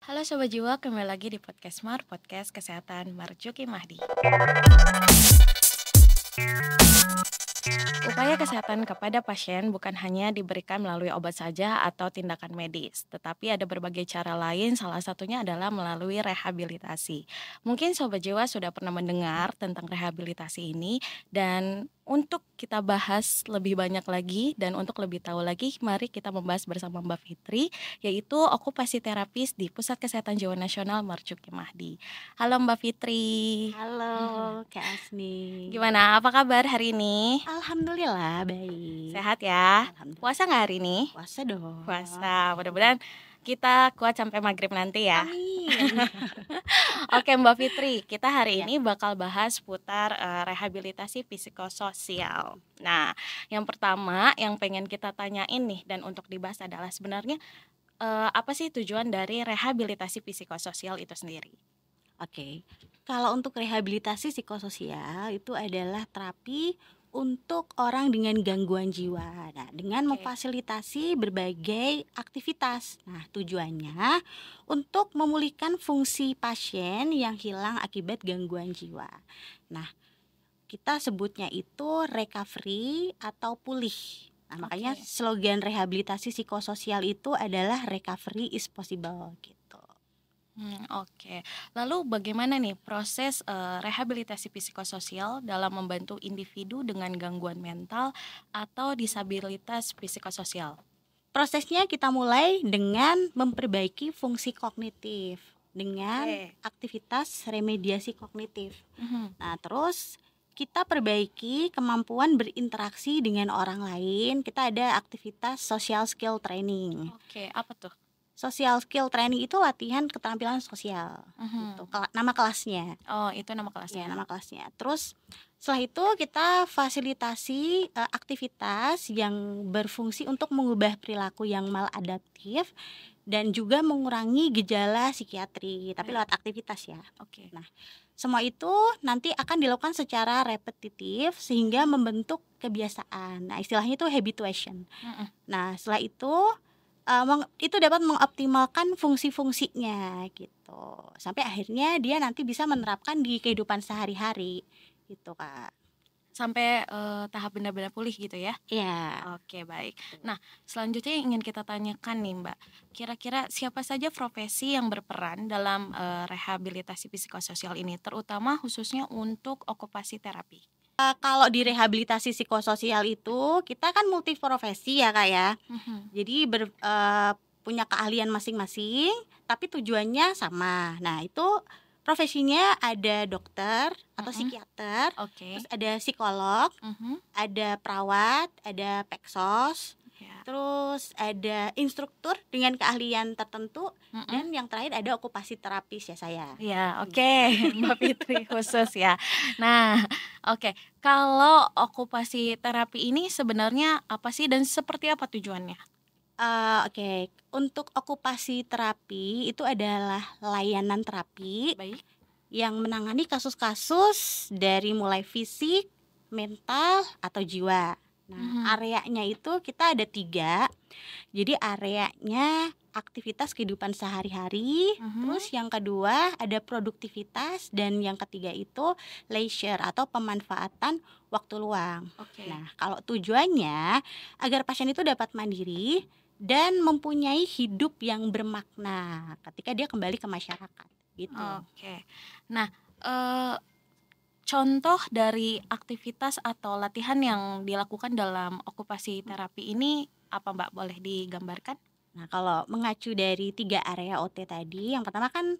Halo Sobat Jiwa, kembali lagi di Podcast Mar, Podcast Kesehatan Marjuki Mahdi. Upaya kesehatan kepada pasien bukan hanya diberikan melalui obat saja atau tindakan medis, tetapi ada berbagai cara lain, salah satunya adalah melalui rehabilitasi. Mungkin Sobat Jiwa sudah pernah mendengar tentang rehabilitasi ini, dan untuk kita bahas lebih banyak lagi dan untuk lebih tahu lagi, mari kita membahas bersama Mbak Fitri, yaitu okupasi terapis di Pusat Kesehatan Jiwa Nasional Marjuki Mahdi. Halo Mbak Fitri. Halo Kak Asni. Gimana, apa kabar hari ini? Alhamdulillah baik. Sehat ya? Alhamdulillah. Puasa nggak hari ini? Puasa dong. Puasa, mudah-mudahan kita kuat sampai maghrib nanti ya. Amin. Oke Mbak Fitri, kita hari Ya. ini bakal bahas seputar rehabilitasi psikososial. Nah, yang pertama yang pengen kita tanyain nih dan untuk dibahas adalah sebenarnya apa sih tujuan dari rehabilitasi psikososial itu sendiri? Oke. Kalau untuk rehabilitasi psikososial itu adalah terapi untuk orang dengan gangguan jiwa. Nah, dengan Oke. memfasilitasi berbagai aktivitas. Nah, tujuannya untuk memulihkan fungsi pasien yang hilang akibat gangguan jiwa. Nah, kita sebutnya itu recovery atau pulih. Nah, makanya Oke. slogan rehabilitasi psikososial itu adalah recovery is possible gitu. Oke. Lalu bagaimana nih proses rehabilitasi psikososial dalam membantu individu dengan gangguan mental atau disabilitas psikososial? Prosesnya kita mulai dengan memperbaiki fungsi kognitif dengan Oke. aktivitas remediasi kognitif. Mhm. Nah, terus kita perbaiki kemampuan berinteraksi dengan orang lain. Kita ada aktivitas social skill training. Oke, apa tuh? Social skill training itu latihan keterampilan sosial gitu. Mhm. Nama kelasnya. Oh, itu nama Ya, kelasnya. nama kelasnya. Terus setelah itu kita fasilitasi aktivitas yang berfungsi untuk mengubah perilaku yang maladaptif dan juga mengurangi gejala psikiatri, tapi Baik. lewat aktivitas ya. Oke. Nah, semua itu nanti akan dilakukan secara repetitif sehingga membentuk kebiasaan. Nah, istilahnya itu habituation. Mhm. Nah, setelah itu itu dapat mengoptimalkan fungsi-fungsinya gitu. Sampai akhirnya dia nanti bisa menerapkan di kehidupan sehari-hari gitu, Kak. Sampai tahap benar-benar pulih gitu ya? Iya. Oke, baik. Nah, selanjutnya yang ingin kita tanyakan nih, Mbak. Kira-kira siapa saja profesi yang berperan dalam rehabilitasi psikososial ini, terutama khususnya untuk okupasi terapi? Kalau di rehabilitasi psikososial itu kita kan multiprofesi ya, Kak, ya. Mhm. Jadi punya keahlian masing-masing tapi tujuannya sama. Nah, itu profesinya ada dokter atau Mhm. psikiater, Oke. terus ada psikolog, Mhm. ada perawat, ada peksos, Ya. terus ada instruktur dengan keahlian tertentu, Mhm. dan yang terakhir ada okupasi terapis ya saya. Ya, oke. Mbak Fitri khusus ya. Nah, oke. Kalau okupasi terapi ini sebenarnya apa sih dan seperti apa tujuannya? Oke. Untuk okupasi terapi itu adalah layanan terapi Baik. yang menangani kasus-kasus dari mulai fisik, mental, atau jiwa. Nah, Mhm. areanya itu kita ada 3. Jadi areanya aktivitas kehidupan sehari-hari, Mhm. terus yang kedua ada produktivitas, dan yang ketiga itu leisure atau pemanfaatan waktu luang. Oke. Nah, kalau tujuannya agar pasien itu dapat mandiri dan mempunyai hidup yang bermakna ketika dia kembali ke masyarakat gitu. Oke. Nah, contoh dari aktivitas atau latihan yang dilakukan dalam okupasi terapi ini apa, Mbak? Boleh digambarkan? Nah, kalau mengacu dari 3 area OT tadi, yang pertama kan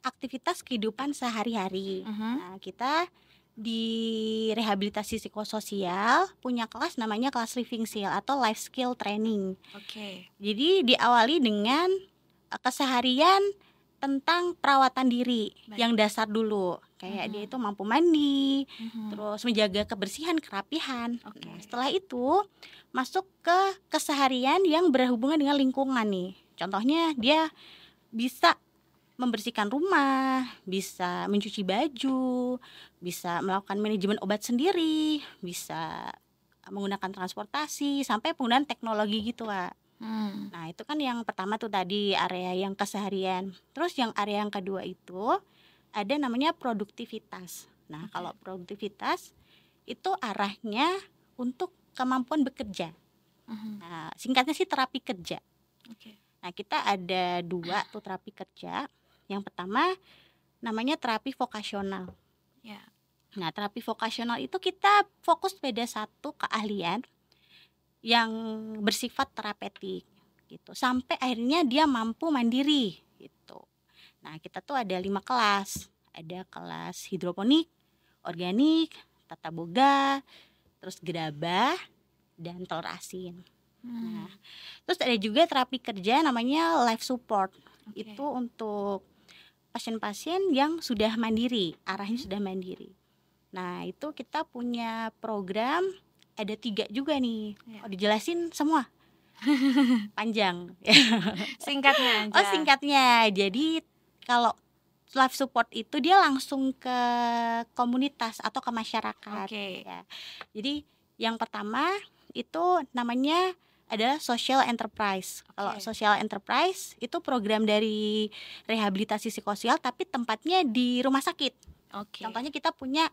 aktivitas kehidupan sehari-hari. Mhm. Nah, kita di rehabilitasi psikososial punya kelas namanya kelas living skill atau life skill training. Oke. Jadi diawali dengan keseharian tentang perawatan diri Baik. yang dasar dulu. Kayak dia itu mampu mandi, terus menjaga kebersihan, kerapihan. Oke. Nah, setelah itu masuk ke keseharian yang berhubungan dengan lingkungan nih. Contohnya dia bisa membersihkan rumah, bisa mencuci baju, bisa melakukan manajemen obat sendiri, bisa menggunakan transportasi, sampai penggunaan teknologi gitu, Kak. Nah, itu kan yang pertama tuh tadi area yang keseharian. Terus yang area yang kedua itu ada namanya produktivitas. Nah, Oke. kalau produktivitas itu arahnya untuk kemampuan bekerja. Mhm. Nah, singkatnya sih terapi kerja. Oke. Nah, kita ada dua tuh terapi kerja. Yang pertama namanya terapi vokasional. Ya. Nah, terapi vokasional itu kita fokus pada satu keahlian yang bersifat terapeutik gitu. Sampai akhirnya dia mampu mandiri gitu. Nah, kita tuh ada 5 kelas. Ada kelas hidroponik, organik, tata boga, terus gerabah, dan telur asin. Hmm. Nah, terus ada juga terapi kerja namanya life support. Oke. Itu untuk pasien-pasien yang sudah mandiri, arahnya Mhm. sudah mandiri. Nah, itu kita punya program ada 3 juga nih. Ya. Oh, dijelasin semua? Panjang. Singkatnya Oh, aja. singkatnya. Jadi kalau life support itu dia langsung ke komunitas atau ke masyarakat Oke. ya. Jadi yang pertama itu namanya adalah social enterprise. Kalau Oke. social enterprise itu program dari rehabilitasi psikososial tapi tempatnya di rumah sakit. Oke. Contohnya kita punya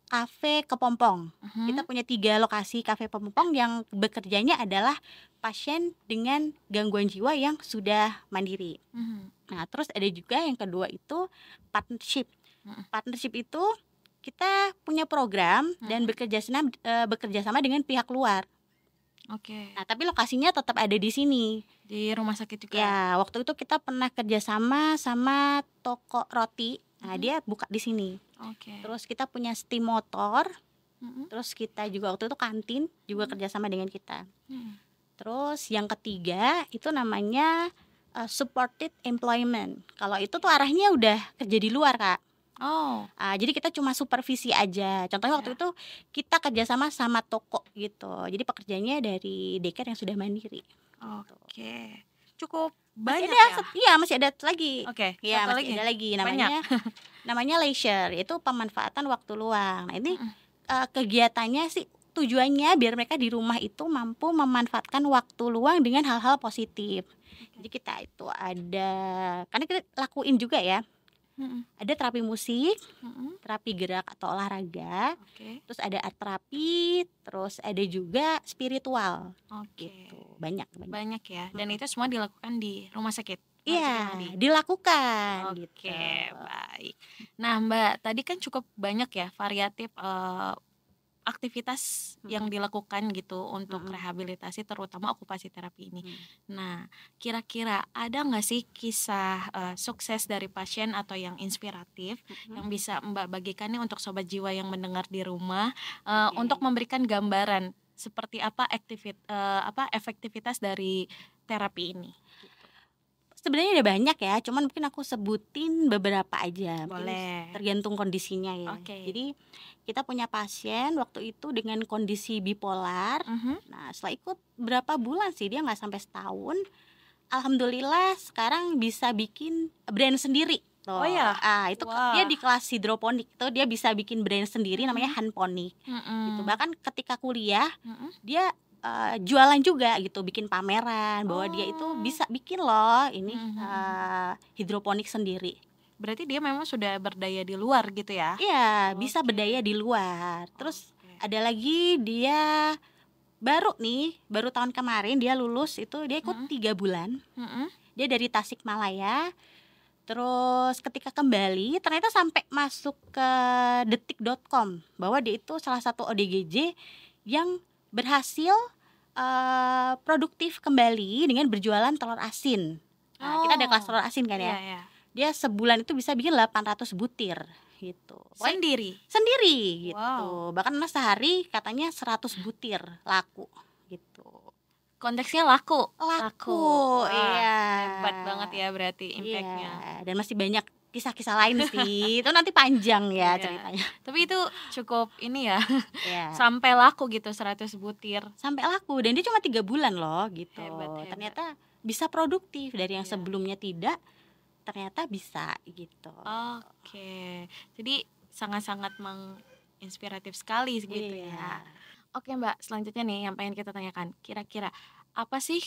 Kafe Kepompong. Kita Mhm. punya 3 lokasi Kafe Kepompong yang bekerjanya adalah pasien dengan gangguan jiwa yang sudah mandiri. Mhm. Nah, terus ada juga yang kedua itu partnership. Mhm. Partnership itu kita punya program dan Mhm. bekerja sama dengan pihak luar. Oke. Nah, tapi lokasinya tetap ada di sini. Di rumah sakit juga. Ya, waktu itu kita pernah kerjasama sama toko roti. Nah, Mhm. dia buka di sini. Oke. Terus kita punya steam motor. Mhm. Terus kita juga waktu itu kantin juga kerjasama dengan kita. Mhm. Terus yang ketiga itu namanya supported employment. Kalau itu tuh arahnya udah kerja di luar, Kak. Oh. Jadi kita cuma supervisi aja. Contohnya waktu Ya. itu kita kerjasama sama toko gitu. Jadi pekerjaannya dari daycare yang sudah mandiri. Oke. Cukup Masih banyak ada, ya? iya masih ada lagi. Oke, Ya satu masih lagi? ada lagi Banyak? namanya leisure, itu pemanfaatan waktu luang. Nah ini Mhm. kegiatannya sih tujuannya biar mereka di rumah itu mampu memanfaatkan waktu luang dengan hal-hal positif. Jadi Oke. kita itu ada, karena kita lakuin juga ya, Mhm. ada terapi musik, Mhm. terapi gerak atau olahraga, Oke. terus ada art terapi, terus ada juga spiritual Oke. gitu. Banyak. Banyak ya. Dan Mm-mm. itu semua dilakukan di rumah sakit Marzuki Iya, Mahdi. dilakukan gitu. Oke, baik. Nah, Mbak, tadi kan cukup banyak ya variatif aktivitas yang Mm-mm. dilakukan gitu untuk Mm-mm. rehabilitasi terutama okupasi terapi ini. Mm. Nah, kira-kira ada nggak sih kisah sukses dari pasien atau yang inspiratif Mm-mm. yang bisa Mbak bagikan nih untuk sobat jiwa yang mendengar di rumah Oke. untuk memberikan gambaran seperti apa efektivitas dari terapi ini? Sebenarnya ada banyak ya, cuman mungkin aku sebutin beberapa aja. Mungkin Boleh. tergantung kondisinya ya. Oke. Jadi kita punya pasien waktu itu dengan kondisi bipolar. Mhm. Nah, setelah ikut berapa bulan sih, dia nggak sampai setahun. Alhamdulillah sekarang bisa bikin brand sendiri. Oh Tuh. ya, Itu dia wah. di kelas hidroponik tuh dia bisa bikin brand sendiri namanya Mhm. Hanponik. Gitu. Mhm. Bahkan ketika kuliah Mhm. dia jualan juga gitu, bikin pameran bahwa dia itu Oh. bisa bikin loh ini Mhm. hidroponik sendiri. Berarti dia memang sudah berdaya di luar gitu ya? Iya, bisa Oke. berdaya di luar. Terus Oke. ada lagi dia baru tahun kemarin dia lulus, itu dia ikut Mhm. 3 bulan. Mhm. Dia dari Tasikmalaya. Terus ketika kembali ternyata sampai masuk ke detik.com bahwa dia itu salah satu ODGJ yang berhasil produktif kembali dengan berjualan telur asin. Nah, kita ada kelas Oh. telur asin kan Iya, ya. ya. Dia sebulan itu bisa bikin 800 butir gitu. Pokoknya Sendiri. sendiri gitu. Wow. Bahkan sehari katanya 100 butir laku gitu. Konteksnya laku. Laku, Wah, iya. hebat banget ya berarti Iya, impactnya. dan masih banyak kisah-kisah lain sih. Itu nanti panjang ya Iya. ceritanya. Tapi itu cukup ini ya, Iya. sampai laku gitu 100 butir. Sampai laku dan dia cuma 3 bulan loh gitu. Hebat. Ternyata bisa produktif dari yang Iya. sebelumnya tidak, ternyata bisa gitu. Oke. Jadi sangat-sangat menginspiratif sekali gitu Iya. ya. Oke Mbak, selanjutnya nih yang pengen kita tanyakan. Kira-kira Apa sih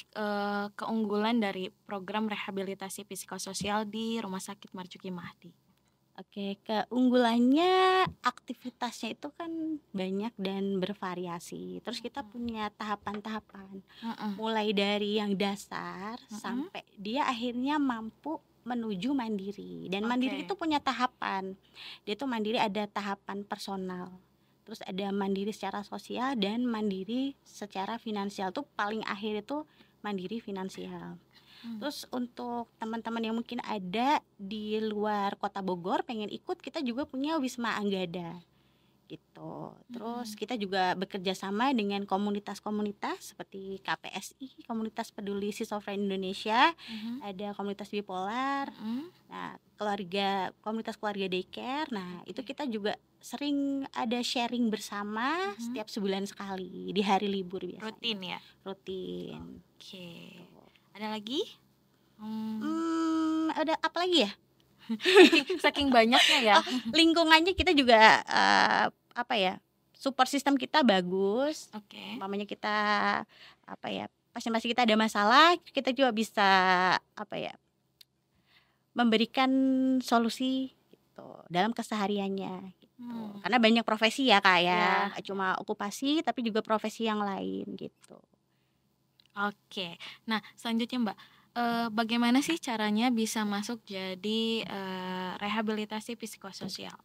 keunggulan dari program rehabilitasi psikososial di Rumah Sakit Marzuki Mahdi? Oke, keunggulannya aktivitasnya itu kan banyak dan bervariasi. Terus kita Mhm. punya tahapan-tahapan, Mhm. mulai dari yang dasar Mhm. sampai dia akhirnya mampu menuju mandiri. Dan mandiri itu Oke. punya tahapan. Dia tuh mandiri ada tahapan personal. Terus ada mandiri secara sosial dan mandiri secara finansial. Tuh paling akhir itu mandiri finansial. Mmm. Terus untuk teman-teman yang mungkin ada di luar kota Bogor pengen ikut, kita juga punya Wisma Anggada gitu. Terus Mhm. kita juga bekerja sama dengan komunitas-komunitas seperti KPSI, Komunitas Peduli Schizofrenia Indonesia, Mhm. ada komunitas bipolar, Mhm. nah komunitas keluarga daycare. Nah, itu Oke. kita juga sering ada sharing bersama Mhm. setiap sebulan sekali di hari libur biasanya. Rutin ya? Rutin. Oke. Tuh. Ada lagi? Mmm, Ada apa lagi ya? saking saking banyaknya ya? Oh, lingkungannya kita juga, apa ya, support system kita bagus. Oke. Umpamanya kita, apa ya, pasien-pasien kita ada masalah, kita juga bisa, apa ya, memberikan solusi gitu dalam kesehariannya gitu. Mmm. Karena banyak profesi ya, Kak, ya, Iya. nggak cuma okupasi tapi juga profesi yang lain gitu. Oke. Nah, selanjutnya Mbak, bagaimana sih caranya bisa masuk jadi, rehabilitasi psikososial?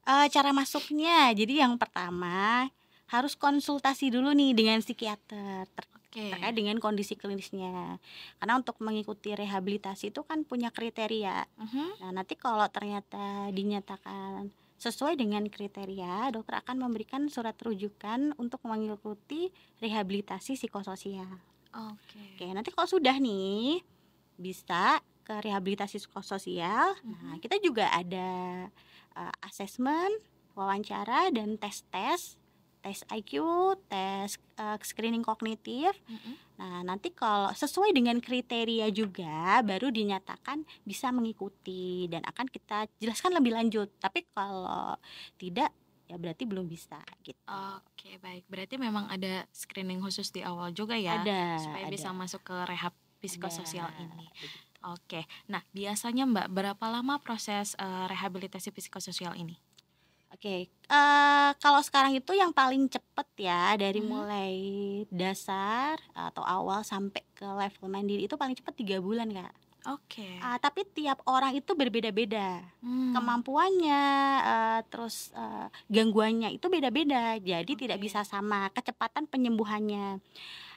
Cara masuknya, jadi yang pertama harus konsultasi dulu nih dengan psikiater Oke. terkait dengan kondisi klinisnya. Karena untuk mengikuti rehabilitasi itu kan punya kriteria. Mhm. Nah, nanti kalau ternyata dinyatakan sesuai dengan kriteria, dokter akan memberikan surat rujukan untuk mengikuti rehabilitasi psikososial. Oke, Oke. nanti kalau sudah nih bisa ke rehabilitasi psikososial. Nah, Mhm. kita juga ada asesmen, wawancara dan tes-tes, tes IQ, tes screening kognitif. Mhm. Nah, nanti kalau sesuai dengan kriteria juga baru dinyatakan bisa mengikuti dan akan kita jelaskan lebih lanjut. Tapi kalau tidak ya berarti belum bisa gitu. Oke, baik. Berarti memang ada screening khusus di awal juga ya, Ada, supaya ada, bisa masuk ke rehab ada psikososial ini. begitu. Oke. Nah, biasanya Mbak, berapa lama proses, rehabilitasi psikososial ini? Oke, kalau sekarang itu yang paling cepet ya dari Mhm. mulai dasar atau awal sampai ke level mandiri itu paling cepet 3 bulan, Kak. Oke. Tapi tiap orang itu berbeda-beda. Mmm. Kemampuannya, terus, gangguannya itu beda-beda. Jadi tidak Oke. bisa sama kecepatan penyembuhannya.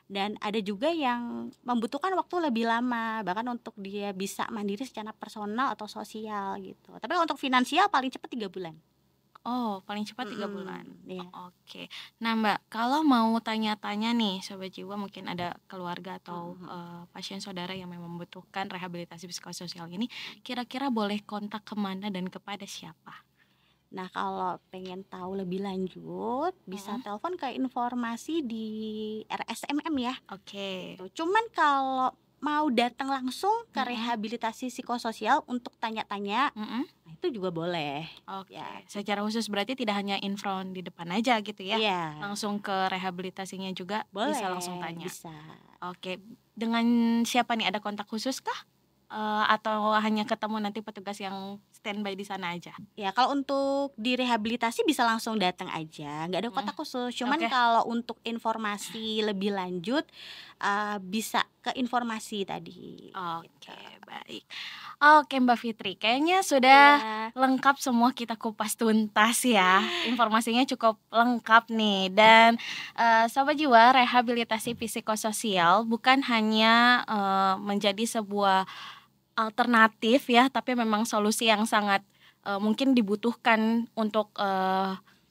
Dan ada juga yang membutuhkan waktu lebih lama, bahkan untuk dia bisa mandiri secara personal atau sosial gitu. Tapi untuk finansial paling cepat 3 bulan. Oh, paling cepat 3 bulan. Iya. Oke. Nah, Mbak, kalau mau tanya-tanya nih, Sobat Jiwa mungkin ada keluarga atau, Mhm. pasien saudara yang memang membutuhkan rehabilitasi psikososial ini, kira-kira boleh kontak kemana dan kepada siapa? Nah, kalau pengen tahu lebih lanjut bisa Mhm. telepon ke informasi di RSMM ya, Oke. gitu. Cuman kalau mau datang langsung ke Mhm. rehabilitasi psikososial untuk tanya-tanya, Mhm. nah itu juga boleh, Oke. ya. Secara khusus berarti tidak hanya infront di depan aja gitu ya? Iya, Langsung ke rehabilitasinya juga bisa langsung boleh, tanya? bisa. Oke. Dengan siapa nih, ada kontak khusus kah? Atau hanya ketemu nanti petugas yang standby di sana aja? Ya, kalau untuk direhabilitasi bisa langsung datang aja, nggak ada Mhm. kotak khusus. Cuman Oke. kalau untuk informasi lebih lanjut, bisa ke informasi tadi, gitu. Oke, baik. Oke, Mbak Fitri, kayaknya sudah Iya, lengkap semua kita kupas tuntas ya. Informasinya cukup lengkap nih. Dan Sobat Jiwa, rehabilitasi psikososial bukan hanya menjadi sebuah alternatif ya, tapi memang solusi yang sangat mungkin dibutuhkan untuk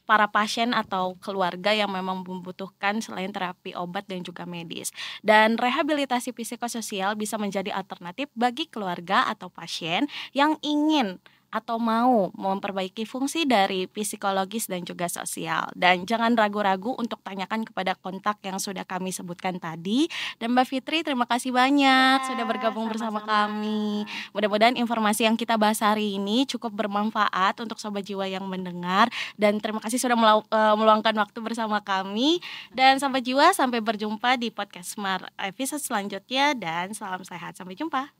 para pasien atau keluarga yang memang membutuhkan selain terapi obat dan juga medis. Dan rehabilitasi psikososial bisa menjadi alternatif bagi keluarga atau pasien yang ingin atau mau memperbaiki fungsi dari psikologis dan juga sosial. Dan jangan ragu-ragu untuk tanyakan kepada kontak yang sudah kami sebutkan tadi. Dan Mbak Fitri, terima kasih banyak sudah Ya, bergabung bersama sama-sama. kami. Mudah-mudahan informasi yang kita bahas hari ini cukup bermanfaat untuk Sobat Jiwa yang mendengar. Dan terima kasih sudah meluangkan waktu bersama kami. Dan Sobat Jiwa, sampai berjumpa di podcast Smart episode selanjutnya. Dan salam sehat, sampai jumpa.